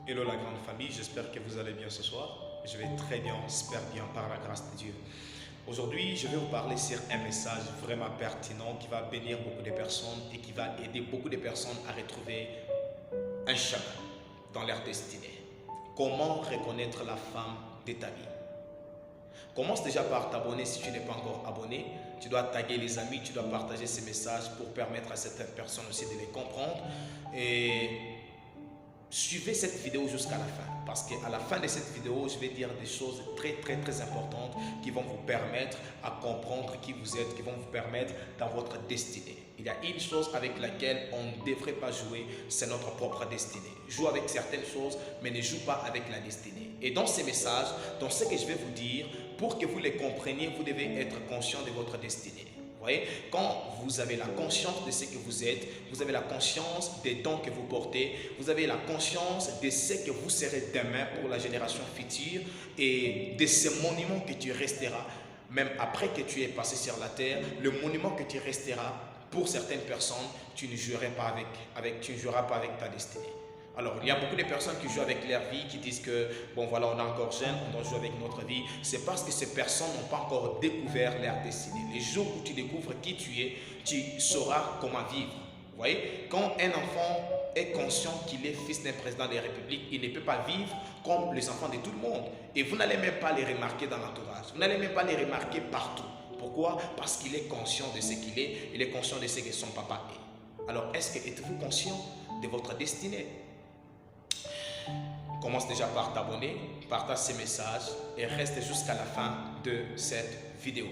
Hello la grande famille, j'espère que vous allez bien ce soir. Je vais très bien, super bien par la grâce de Dieu. Aujourd'hui, je vais vous parler sur un message vraiment pertinent qui va bénir beaucoup de personnes et qui va aider beaucoup de personnes à retrouver un chemin dans leur destinée. Comment reconnaître la femme de ta vie? Commence déjà par t'abonner si tu n'es pas encore abonné. Tu dois taguer les amis, tu dois partager ces messages pour permettre à certaines personnes aussi de les comprendre. Et suivez cette vidéo jusqu'à la fin, parce qu'à la fin de cette vidéo, je vais dire des choses très importantes qui vont vous permettre à comprendre qui vous êtes, qui vont vous permettre dans votre destinée. Il y a une chose avec laquelle on ne devrait pas jouer, c'est notre propre destinée. Joue avec certaines choses, mais ne joue pas avec la destinée. Et dans ces messages, dans ce que je vais vous dire, pour que vous les compreniez, vous devez être conscient de votre destinée. Voyez, quand vous avez la conscience de ce que vous êtes, vous avez la conscience des dons que vous portez, vous avez la conscience de ce que vous serez demain pour la génération future et de ce monument que tu resteras, même après que tu es passé sur la terre, le monument que tu resteras pour certaines personnes, tu ne joueras pas avec ta destinée. Alors, il y a beaucoup de personnes qui jouent avec leur vie, qui disent que, bon voilà, on est encore jeune, on doit jouer avec notre vie. C'est parce que ces personnes n'ont pas encore découvert leur destinée. Les jours où tu découvres qui tu es, tu sauras comment vivre. Vous voyez, quand un enfant est conscient qu'il est fils d'un président de la République, il ne peut pas vivre comme les enfants de tout le monde. Et vous n'allez même pas les remarquer dans l'entourage. Vous n'allez même pas les remarquer partout. Pourquoi? Parce qu'il est conscient de ce qu'il est, il est conscient de ce que son papa est. Alors, êtes-vous conscient de votre destinée? Commence déjà par t'abonner, partage ces messages et reste jusqu'à la fin de cette vidéo.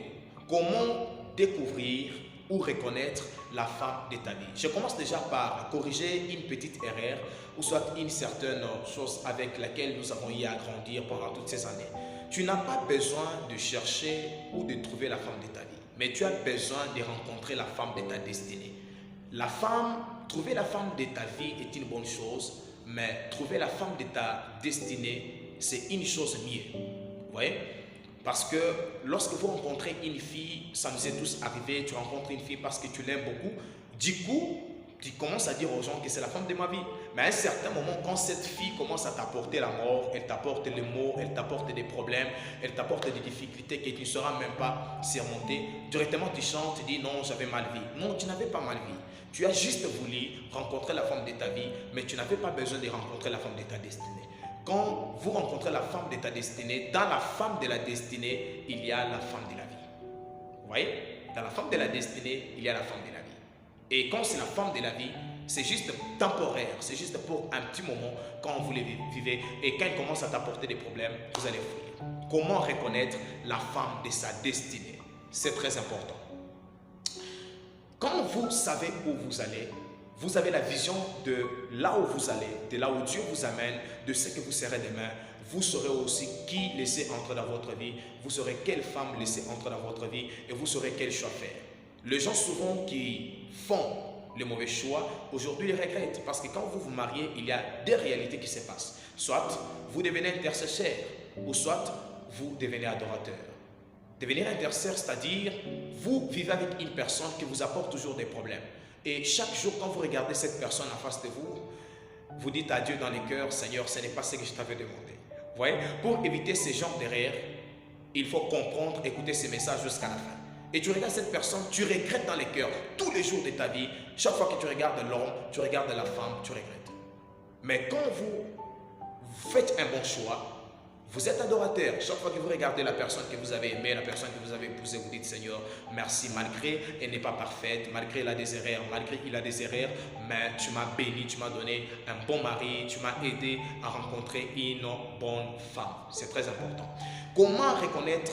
Comment découvrir ou reconnaître la femme de ta vie? Je commence déjà par corriger une petite erreur ou soit une certaine chose avec laquelle nous avons eu à grandir pendant toutes ces années. Tu n'as pas besoin de chercher ou de trouver la femme de ta vie, mais tu as besoin de rencontrer la femme de ta destinée. Trouver la femme de ta vie est une bonne chose, mais trouver la femme de ta destinée, c'est une chose mieux. Vous voyez? Parce que lorsque vous rencontrez une fille, ça nous est tous arrivé, tu rencontres une fille parce que tu l'aimes beaucoup, du coup, tu commences à dire aux gens que c'est la femme de ma vie. Mais à un certain moment, quand cette fille commence à t'apporter la mort, elle t'apporte les maux, elle t'apporte des problèmes, elle t'apporte des difficultés que tu ne sauras même pas surmonter, directement tu chantes, tu dis non, j'avais mal vécu. Non, tu n'avais pas mal vécu. Tu as juste voulu rencontrer la femme de ta vie, mais tu n'avais pas besoin de rencontrer la femme de ta destinée. Quand vous rencontrez la femme de ta destinée, dans la femme de la destinée, il y a la femme de la vie. Vous voyez? Dans la femme de la destinée, il y a la femme de la vie. Et quand c'est la femme de la vie, c'est juste temporaire, c'est juste pour un petit moment quand vous les vivez. Et quand elle commence à t'apporter des problèmes, vous allez fuir. Comment reconnaître la femme de sa destinée? C'est très important. Quand vous savez où vous allez, vous avez la vision de là où vous allez, de là où Dieu vous amène, de ce que vous serez demain. Vous saurez aussi qui laisser entrer dans votre vie, vous saurez quelle femme laisser entrer dans votre vie et vous saurez quel choix faire. Les gens souvent qui font le mauvais choix, aujourd'hui ils regrettent parce que quand vous vous mariez, il y a deux réalités qui se passent. Soit vous devenez intercesseur ou soit vous devenez adorateur. Devenir intercesseur, c'est-à-dire vous vivez avec une personne qui vous apporte toujours des problèmes. Et chaque jour, quand vous regardez cette personne en face de vous, vous dites à Dieu dans les cœurs, Seigneur, ce n'est pas ce que je t'avais demandé. Vous voyez, pour éviter ces genres d'erreurs, il faut comprendre, écouter ces messages jusqu'à la fin. Et tu regardes cette personne, tu regrettes dans les cœurs, tous les jours de ta vie, chaque fois que tu regardes l'homme, tu regardes la femme, tu regrettes. Mais quand vous faites un bon choix, vous êtes adorateur. Chaque fois que vous regardez la personne que vous avez aimée, la personne que vous avez épousée, vous dites Seigneur, merci, malgré elle n'est pas parfaite, malgré elle a des erreurs, malgré il a des erreurs, mais tu m'as béni, tu m'as donné un bon mari, tu m'as aidé à rencontrer une bonne femme. C'est très important. Comment reconnaître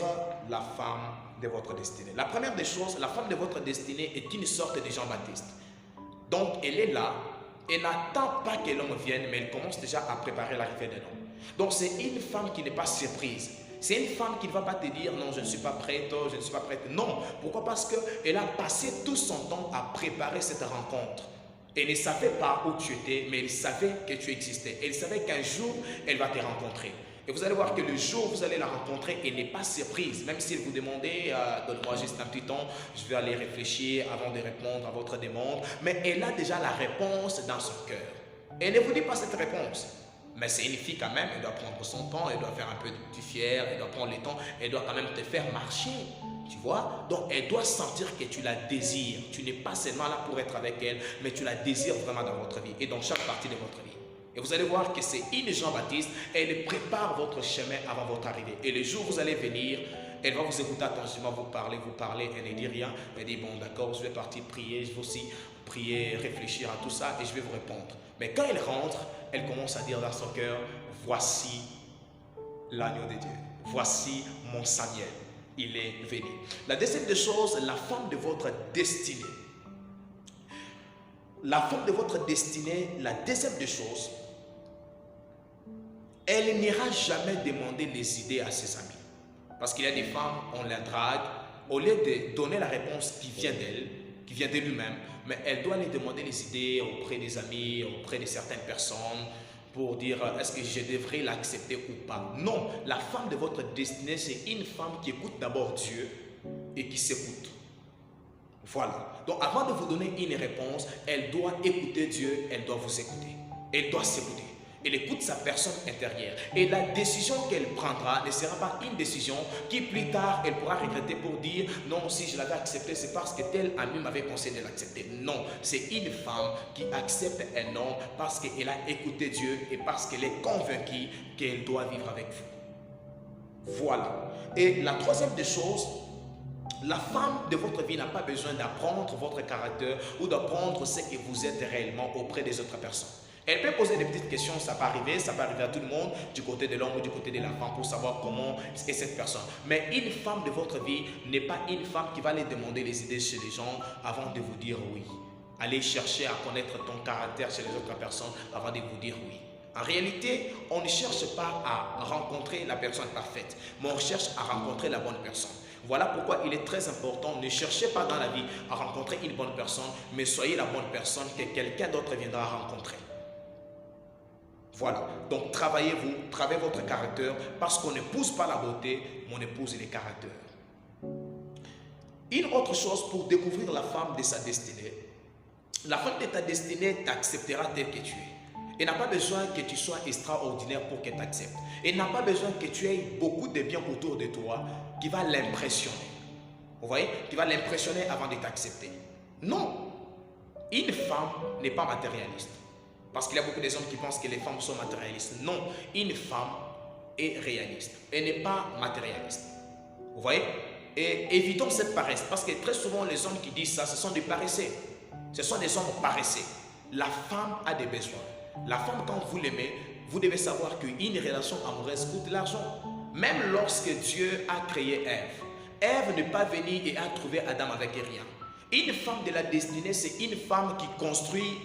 la femme de votre destinée? La première des choses, la femme de votre destinée est une sorte de Jean-Baptiste. Donc elle est là, elle n'attend pas que l'homme vienne, mais elle commence déjà à préparer l'arrivée de l'homme. Donc c'est une femme qui n'est pas surprise. C'est une femme qui ne va pas te dire non, je ne suis pas prête, je ne suis pas prête. Non, pourquoi? Parce qu'elle a passé tout son temps à préparer cette rencontre. Elle ne savait pas où tu étais, mais elle savait que tu existais. Elle savait qu'un jour, elle va te rencontrer. Et vous allez voir que le jour où vous allez la rencontrer, elle n'est pas surprise. Même si elle vous demandait, donne-moi juste un petit temps, je vais aller réfléchir avant de répondre à votre demande. Mais elle a déjà la réponse dans son cœur. Elle ne vous dit pas cette réponse. Mais c'est une fille quand même, elle doit prendre son temps, elle doit faire un peu du fier, elle doit prendre le temps, elle doit quand même te faire marcher. Tu vois? Donc elle doit sentir que tu la désires. Tu n'es pas seulement là pour être avec elle, mais tu la désires vraiment dans votre vie et dans chaque partie de votre vie. Et vous allez voir que c'est une Jean-Baptiste, elle prépare votre chemin avant votre arrivée. Et le jour où vous allez venir, elle va vous écouter attentivement, vous parler, elle ne dit rien. Elle dit, bon d'accord, je vais partir prier, je vais aussi prier, réfléchir à tout ça et je vais vous répondre. Mais quand elle rentre, elle commence à dire dans son cœur, voici l'agneau de Dieu, voici mon Samuel, il est venu. La deuxième des choses, la femme de votre destinée. La femme de votre destinée, la deuxième des choses, elle n'ira jamais demander les idées à ses amis. Parce qu'il y a des femmes, on la drague, au lieu de donner la réponse qui vient d'elle, qui vient de lui-même, mais elle doit aller demander les idées auprès des amis, auprès de certaines personnes, pour dire est-ce que je devrais l'accepter ou pas. Non, la femme de votre destinée, c'est une femme qui écoute d'abord Dieu et qui s'écoute. Voilà. Donc avant de vous donner une réponse, elle doit écouter Dieu, elle doit vous écouter. Elle doit s'écouter. Elle écoute sa personne intérieure. Et la décision qu'elle prendra ne sera pas une décision qui plus tard, elle pourra regretter pour dire non, si je l'avais accepté, c'est parce que tel ami m'avait conseillé de l'accepter. Non, c'est une femme qui accepte un homme parce qu'elle a écouté Dieu et parce qu'elle est convaincue qu'elle doit vivre avec vous. Voilà. Et la troisième des choses, la femme de votre vie n'a pas besoin d'apprendre votre caractère ou d'apprendre ce que vous êtes réellement auprès des autres personnes. Elle peut poser des petites questions, ça peut arriver à tout le monde, du côté de l'homme ou du côté de la femme, pour savoir comment est cette personne. Mais une femme de votre vie n'est pas une femme qui va aller demander les idées chez les gens avant de vous dire oui. Allez chercher à connaître ton caractère chez les autres personnes avant de vous dire oui. En réalité, on ne cherche pas à rencontrer la personne parfaite, mais on cherche à rencontrer la bonne personne. Voilà pourquoi il est très important, ne cherchez pas dans la vie à rencontrer une bonne personne, mais soyez la bonne personne que quelqu'un d'autre viendra rencontrer. Voilà, donc travaillez votre caractère, parce qu'on n'épouse pas la beauté, mais on épouse les caractères. Une autre chose pour découvrir la femme de sa destinée, la femme de ta destinée t'acceptera tel que tu es. Elle n'a pas besoin que tu sois extraordinaire pour qu'elle t'accepte. Elle n'a pas besoin que tu aies beaucoup de biens autour de toi qui va l'impressionner. Vous voyez, qui va l'impressionner avant de t'accepter. Non, une femme n'est pas matérialiste. Parce qu'il y a beaucoup des hommes qui pensent que les femmes sont matérialistes. Non, une femme est réaliste. Elle n'est pas matérialiste. Vous voyez? Et évitons cette paresse. Parce que très souvent, les hommes qui disent ça, ce sont des paresseux. Ce sont des hommes paresseux. La femme a des besoins. La femme, quand vous l'aimez, vous devez savoir qu'une relation amoureuse coûte l'argent. Même lorsque Dieu a créé Ève, Ève n'est pas venue et a trouvé Adam avec rien. Une femme de la destinée, c'est une femme qui construit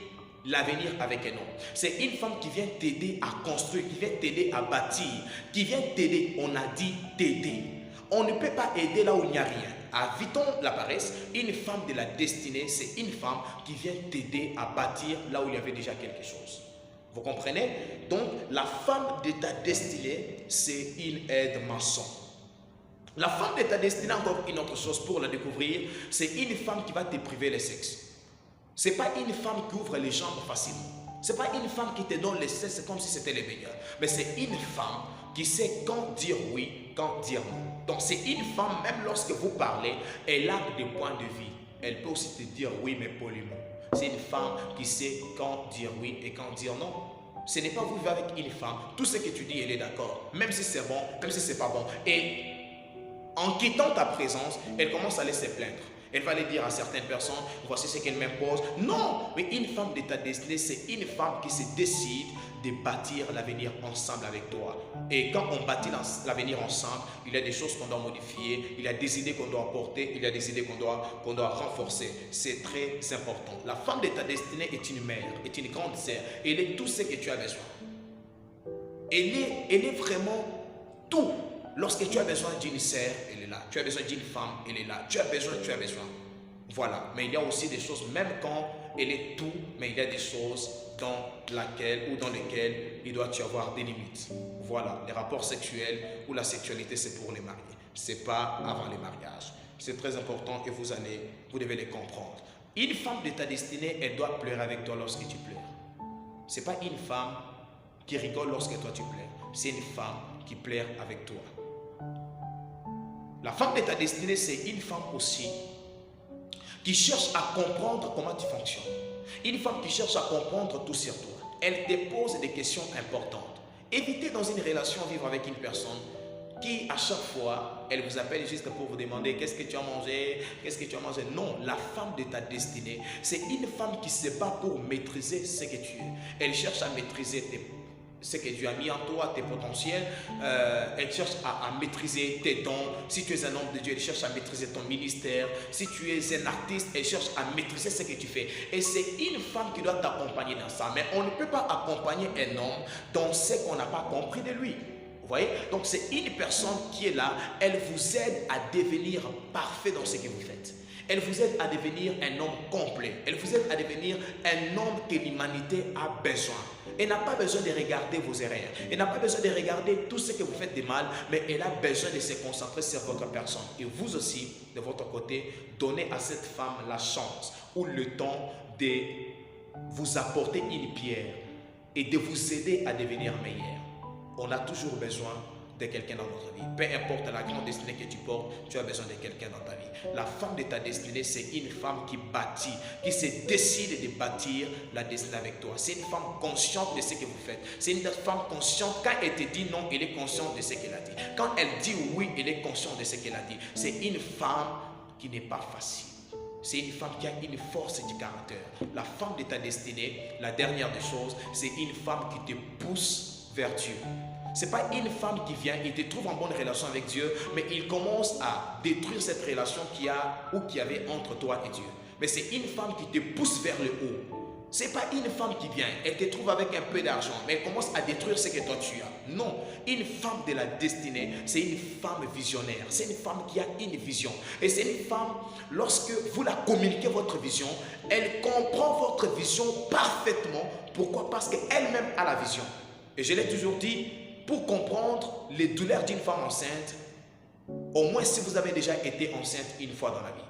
l'avenir avec un homme. C'est une femme qui vient t'aider à construire, qui vient t'aider à bâtir, qui vient t'aider, on a dit t'aider. On ne peut pas aider là où il n'y a rien. Évitons la paresse. Une femme de la destinée, c'est une femme qui vient t'aider à bâtir là où il y avait déjà quelque chose. Vous comprenez? Donc, la femme de ta destinée, c'est une aide-maçon. La femme de ta destinée, encore une autre chose pour la découvrir, c'est une femme qui va te priver le sexe. Ce n'est pas une femme qui ouvre les jambes facilement. Ce n'est pas une femme qui te donne le sexe comme si c'était le meilleur. Mais c'est une femme qui sait quand dire oui, quand dire non. Donc c'est une femme, même lorsque vous parlez, elle a des points de vue. Elle peut aussi te dire oui, mais poliment. C'est une femme qui sait quand dire oui et quand dire non. Ce n'est pas vous vivre avec une femme, tout ce que tu dis, elle est d'accord. Même si c'est bon, même si c'est pas bon. Et en quittant ta présence, elle commence à aller se plaindre. Elle va aller dire à certaines personnes, voici ce qu'elle m'impose. Non, mais une femme de ta destinée, c'est une femme qui se décide de bâtir l'avenir ensemble avec toi. Et quand on bâtit l'avenir ensemble, il y a des choses qu'on doit modifier, il y a des idées qu'on doit apporter, il y a des idées qu'on doit renforcer. C'est très important. La femme de ta destinée est une mère, est une grande sœur. Elle est tout ce que tu as besoin. Elle est vraiment tout. Lorsque tu as besoin d'une sœur, elle est là. Tu as besoin d'une femme, elle est là. Tu as besoin. Voilà. Mais il y a aussi des choses, même quand elle est tout, mais il y a des choses dans lesquelles il doit y avoir des limites. Voilà. Les rapports sexuels ou la sexualité, c'est pour les mariés. Ce n'est pas avant les mariages. C'est très important et vous devez les comprendre. Une femme de ta destinée, elle doit pleurer avec toi lorsque tu pleures. Ce n'est pas une femme qui rigole lorsque toi tu pleures. C'est une femme qui pleure avec toi. La femme de ta destinée, c'est une femme aussi qui cherche à comprendre comment tu fonctionnes. Une femme qui cherche à comprendre tout sur toi. Elle te pose des questions importantes. Évitez dans une relation vivre avec une personne qui à chaque fois, elle vous appelle juste pour vous demander qu'est-ce que tu as mangé, qu'est-ce que tu as mangé. Non, la femme de ta destinée, c'est une femme qui se bat pour maîtriser ce que tu es. Elle cherche à maîtriser ce que Dieu a mis en toi, tes potentiels. Elle cherche à maîtriser tes dons. Si tu es un homme de Dieu, elle cherche à maîtriser ton ministère. Si tu es un artiste, elle cherche à maîtriser ce que tu fais. Et c'est une femme qui doit t'accompagner dans ça. Mais on ne peut pas accompagner un homme dans ce qu'on n'a pas compris de lui. Vous voyez? Donc c'est une personne qui est là. Elle vous aide à devenir parfait dans ce que vous faites. Elle vous aide à devenir un homme complet. Elle vous aide à devenir un homme que l'humanité a besoin. Elle n'a pas besoin de regarder vos erreurs. Elle n'a pas besoin de regarder tout ce que vous faites de mal, mais elle a besoin de se concentrer sur votre personne. Et vous aussi, de votre côté, donnez à cette femme la chance ou le temps de vous apporter une pierre et de vous aider à devenir meilleur. On a toujours besoin de quelqu'un dans notre vie. Peu importe la grande destinée que tu portes, tu as besoin de quelqu'un dans ta vie. La femme de ta destinée, c'est une femme qui bâtit, qui se décide de bâtir la destinée avec toi. C'est une femme consciente de ce que vous faites. C'est une femme consciente. Quand elle te dit non, elle est consciente de ce qu'elle a dit. Quand elle dit oui, elle est consciente de ce qu'elle a dit. C'est une femme qui n'est pas facile. C'est une femme qui a une force du caractère. La femme de ta destinée, la dernière des choses, c'est une femme qui te pousse vers Dieu. Ce n'est pas une femme qui vient et te trouve en bonne relation avec Dieu, mais il commence à détruire cette relation qu'il y a ou qu'il y avait entre toi et Dieu. Mais c'est une femme qui te pousse vers le haut. Ce n'est pas une femme qui vient, elle te trouve avec un peu d'argent, mais elle commence à détruire ce que toi tu as. Non, une femme de la destinée, c'est une femme visionnaire. C'est une femme qui a une vision. Et c'est une femme, lorsque vous la communiquez votre vision, elle comprend votre vision parfaitement. Pourquoi? Parce qu'elle-même a la vision. Et je l'ai toujours dit, pour comprendre les douleurs d'une femme enceinte, au moins si vous avez déjà été enceinte une fois dans la vie,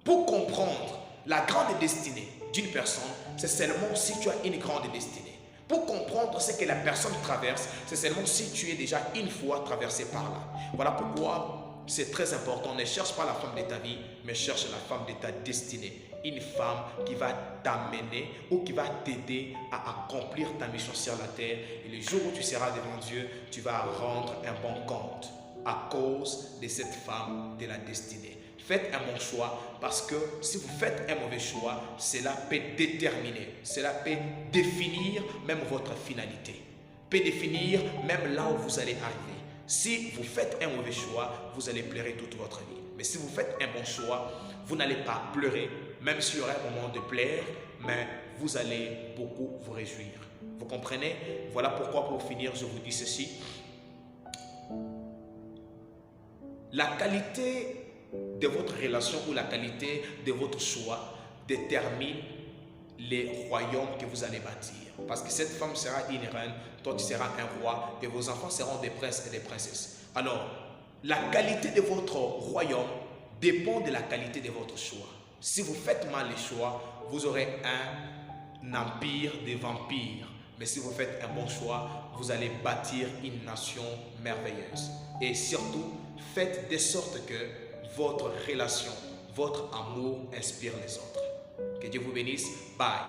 pour comprendre la grande destinée d'une personne, c'est seulement si tu as une grande destinée. Pour comprendre ce que la personne traverse, c'est seulement si tu es déjà une fois traversé par là. Voilà pourquoi c'est très important. Ne cherche pas la femme de ta vie, mais cherche la femme de ta destinée. Une femme qui va t'amener ou qui va t'aider à accomplir ta mission sur la terre. Et le jour où tu seras devant Dieu, tu vas rendre un bon compte à cause de cette femme de la destinée. Faites un bon choix parce que si vous faites un mauvais choix, cela peut déterminer, cela peut définir même votre finalité, peut définir même là où vous allez arriver. Si vous faites un mauvais choix, vous allez pleurer toute votre vie. Mais si vous faites un bon choix, vous n'allez pas pleurer, même s'il y aura un moment de pleurs, mais vous allez beaucoup vous réjouir. Vous comprenez? Voilà pourquoi pour finir, je vous dis ceci. La qualité de votre relation ou la qualité de votre choix détermine les royaumes que vous allez bâtir. Parce que cette femme sera une reine, toi tu seras un roi et vos enfants seront des princes et des princesses. Alors, la qualité de votre royaume dépend de la qualité de votre choix. Si vous faites mal les choix, vous aurez un empire de vampires. Mais si vous faites un bon choix, vous allez bâtir une nation merveilleuse. Et surtout, faites de sorte que votre relation, votre amour inspire les autres. Que Dieu vous bénisse. Bye.